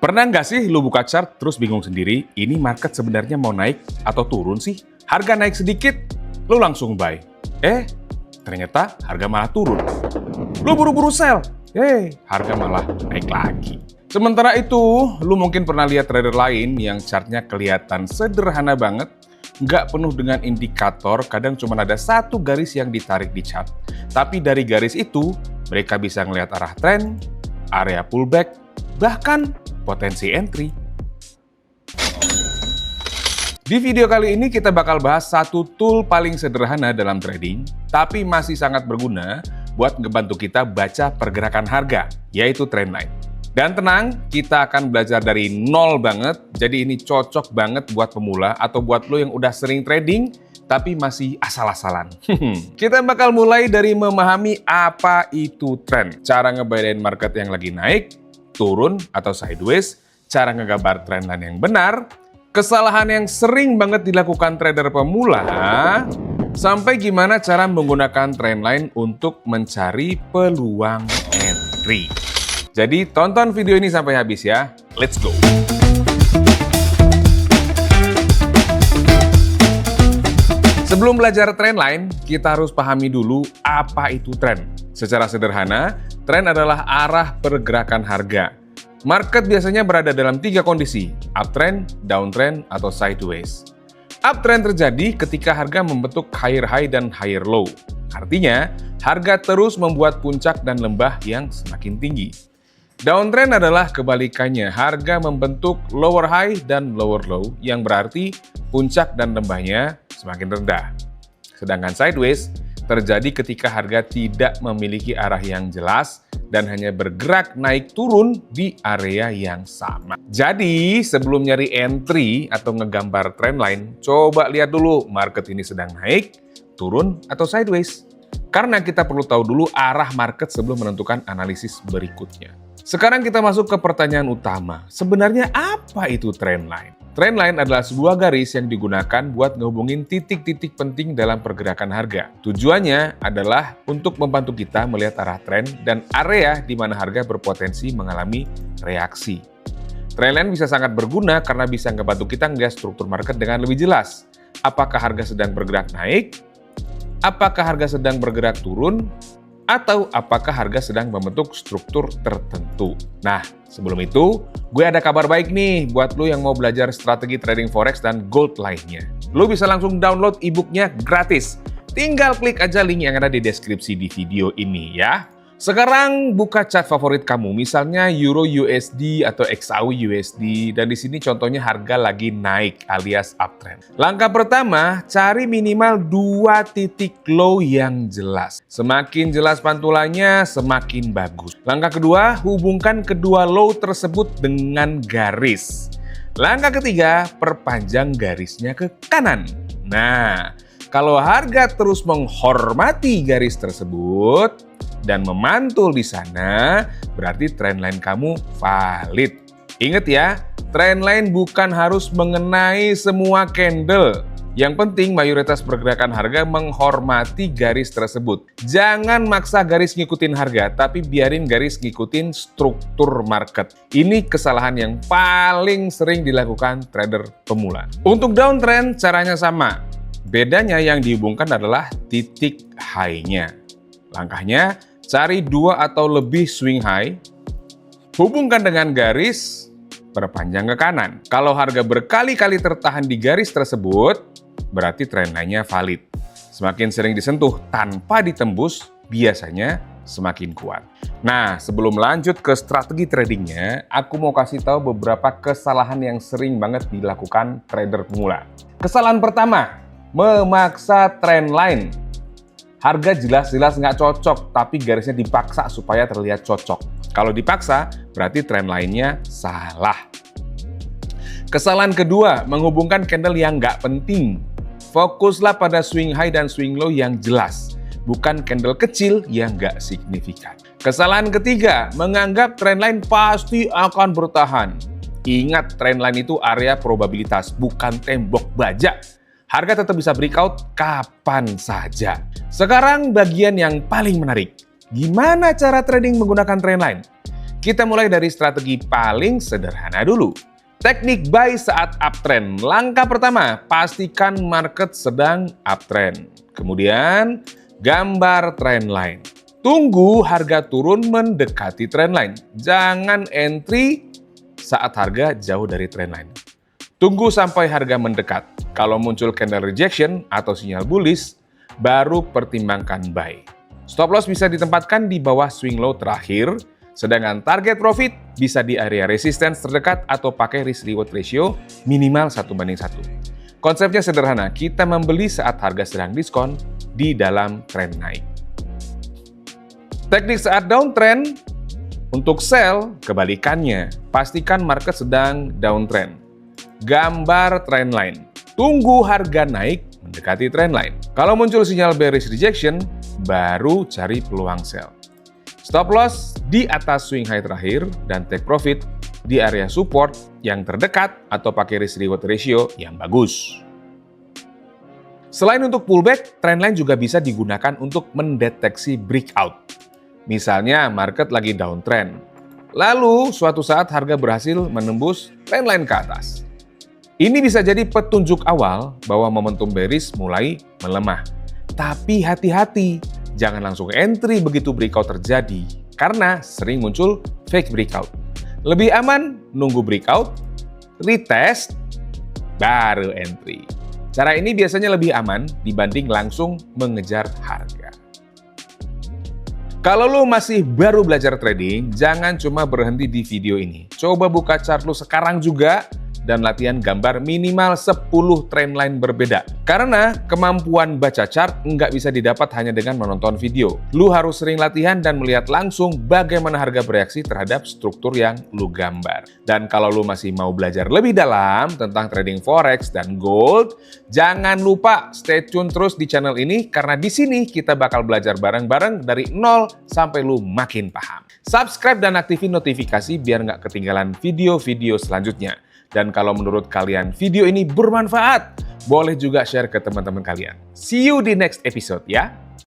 Pernah nggak sih lu buka chart terus bingung sendiri, ini market sebenarnya mau naik atau turun sih? Harga naik sedikit, lu langsung buy. Ternyata harga malah turun. Lu buru-buru sell, harga malah naik lagi. Sementara itu, lu mungkin pernah lihat trader lain yang chartnya kelihatan sederhana banget, nggak penuh dengan indikator, kadang cuma ada satu garis yang ditarik di chart. Tapi dari garis itu, mereka bisa ngelihat arah tren, area pullback, bahkan potensi entry. Di video kali ini kita bakal bahas satu tool paling sederhana dalam trading, tapi masih sangat berguna buat ngebantu kita baca pergerakan harga, yaitu trendline. Dan tenang, kita akan belajar dari nol banget, jadi ini cocok banget buat pemula atau buat lo yang udah sering trading, tapi masih asal-asalan. Kita bakal mulai dari memahami apa itu trend, cara ngebedain market yang lagi naik, turun atau sideways, cara ngegambar trendline yang benar, kesalahan yang sering banget dilakukan trader pemula, sampai gimana cara menggunakan trendline untuk mencari peluang entry. Jadi tonton video ini sampai habis ya, let's go! Sebelum belajar trendline, kita harus pahami dulu apa itu tren. Secara sederhana, tren adalah arah pergerakan harga. Market biasanya berada dalam 3 kondisi, uptrend, downtrend, atau sideways. Uptrend terjadi ketika harga membentuk higher high dan higher low. Artinya, harga terus membuat puncak dan lembah yang semakin tinggi. Downtrend adalah kebalikannya, harga membentuk lower high dan lower low, yang berarti puncak dan lembahnya semakin rendah. Sedangkan sideways terjadi ketika harga tidak memiliki arah yang jelas dan hanya bergerak naik turun di area yang sama. Jadi, sebelum nyari entry atau ngegambar trendline, coba lihat dulu market ini sedang naik, turun, atau sideways. Karena kita perlu tahu dulu arah market sebelum menentukan analisis berikutnya. Sekarang kita masuk ke pertanyaan utama. Sebenarnya apa itu trendline? Trendline adalah sebuah garis yang digunakan buat ngehubungin titik-titik penting dalam pergerakan harga. Tujuannya adalah untuk membantu kita melihat arah tren dan area di mana harga berpotensi mengalami reaksi. Trendline bisa sangat berguna karena bisa ngebantu kita ngelihat struktur market dengan lebih jelas. Apakah harga sedang bergerak naik? Apakah harga sedang bergerak turun? Atau apakah harga sedang membentuk struktur tertentu. Nah, sebelum itu, gue ada kabar baik nih buat lo yang mau belajar strategi trading forex dan gold lainnya. Lo bisa langsung download e-booknya gratis. Tinggal klik aja link yang ada di deskripsi di video ini ya. Sekarang buka chart favorit kamu, misalnya Euro USD atau XAU USD, dan di sini contohnya harga lagi naik alias uptrend. Langkah pertama, cari minimal 2 titik low yang jelas. Semakin jelas pantulannya, semakin bagus. Langkah kedua, hubungkan kedua low tersebut dengan garis. Langkah ketiga, perpanjang garisnya ke kanan. Nah, kalau harga terus menghormati garis tersebut dan memantul di sana, berarti trendline kamu valid. Ingat ya, trendline bukan harus mengenai semua candle. Yang penting mayoritas pergerakan harga menghormati garis tersebut. Jangan maksa garis ngikutin harga, tapi biarin garis ngikutin struktur market. Ini kesalahan yang paling sering dilakukan trader pemula. Untuk downtrend caranya sama. Bedanya yang dihubungkan adalah titik high-nya. Langkahnya, cari 2 atau lebih swing high, hubungkan dengan garis, perpanjang ke kanan. Kalau harga berkali-kali tertahan di garis tersebut, berarti trendline-nya valid. Semakin sering disentuh tanpa ditembus, biasanya semakin kuat. Nah, sebelum lanjut ke strategi tradingnya, aku mau kasih tahu beberapa kesalahan yang sering banget dilakukan trader pemula. Kesalahan pertama, memaksa trendline. Harga jelas-jelas nggak cocok, tapi garisnya dipaksa supaya terlihat cocok. Kalau dipaksa, berarti trend lainnya salah. Kesalahan kedua, menghubungkan candle yang nggak penting. Fokuslah pada swing high dan swing low yang jelas, bukan candle kecil yang nggak signifikan. Kesalahan ketiga, menganggap trendline pasti akan bertahan. Ingat, trendline itu area probabilitas, bukan tembok baja. Harga tetap bisa breakout kapan saja. Sekarang bagian yang paling menarik. Gimana cara trading menggunakan trendline? Kita mulai dari strategi paling sederhana dulu. Teknik buy saat uptrend. Langkah pertama, pastikan market sedang uptrend. Kemudian, gambar trendline. Tunggu harga turun mendekati trendline. Jangan entry saat harga jauh dari trendline. Tunggu sampai harga mendekat. Kalau muncul candle rejection atau sinyal bullish, baru pertimbangkan buy. Stop loss bisa ditempatkan di bawah swing low terakhir, sedangkan target profit bisa di area resistance terdekat atau pakai risk-reward ratio minimal 1:1. Konsepnya sederhana, kita membeli saat harga sedang diskon di dalam tren naik. Teknik saat downtrend, untuk sell, kebalikannya. Pastikan market sedang downtrend. Gambar trendline. Tunggu harga naik mendekati trendline. Kalau muncul sinyal bearish rejection, baru cari peluang sell. Stop loss di atas swing high terakhir dan take profit di area support yang terdekat atau pakai risk-reward ratio yang bagus. Selain untuk pullback, trendline juga bisa digunakan untuk mendeteksi breakout. Misalnya market lagi downtrend, lalu suatu saat harga berhasil menembus trendline ke atas. Ini bisa jadi petunjuk awal bahwa momentum bearish mulai melemah. Tapi hati-hati, jangan langsung entry begitu breakout terjadi, karena sering muncul fake breakout. Lebih aman nunggu breakout, retest, baru entry. Cara ini biasanya lebih aman dibanding langsung mengejar harga. Kalau lo masih baru belajar trading, jangan cuma berhenti di video ini. Coba buka chart lo sekarang juga, dan latihan gambar minimal 10 trendline berbeda. Karena kemampuan baca chart nggak bisa didapat hanya dengan menonton video. Lu harus sering latihan dan melihat langsung bagaimana harga bereaksi terhadap struktur yang lu gambar. Dan kalau lu masih mau belajar lebih dalam tentang trading forex dan gold, jangan lupa stay tune terus di channel ini karena di sini kita bakal belajar bareng-bareng dari nol sampai lu makin paham. Subscribe dan aktifin notifikasi biar nggak ketinggalan video-video selanjutnya. Dan kalau menurut kalian video ini bermanfaat, boleh juga share ke teman-teman kalian. See you di next episode ya.